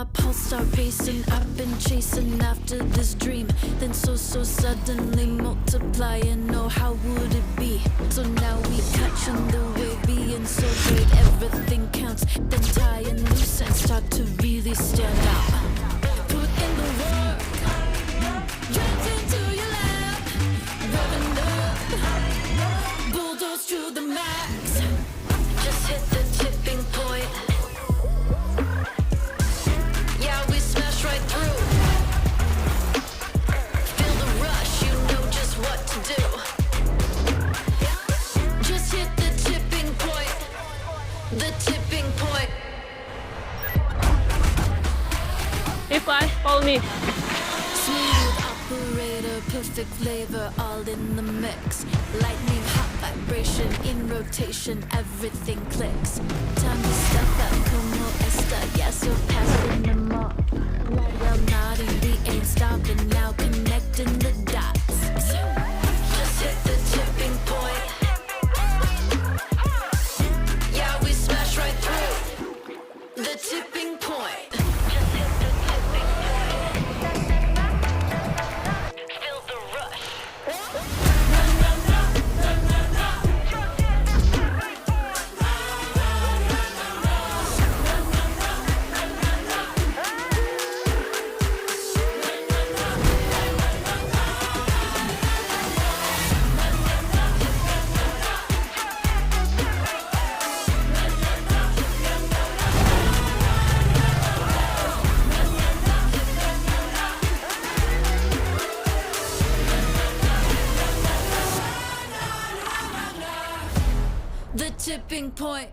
my pulse start racing. I've been chasing after this dream, then so suddenly multiplying. Oh, how would it be? So now we catching the wave, being so great, everything counts. Then tie a loose and start to really stand out. Put in the work, drive into your lap, revving up, bulldoze to the max. Just hit the tipping point. Yeah, we smash right through. Feel the rush, you know just what to do. Just hit the tipping point. The tipping point. Hey Fly, follow me. Smooth operator, perfect flavor, all in the mix. Lightning, hot vibration, in rotation, everything clicks. Time to step up, como esta, yeah, so passing the mark. Well, nodding, we ain't stopping now, connecting the dots. Just hit the tipping point. Yeah, we smash right through. The tipping point. The tipping point.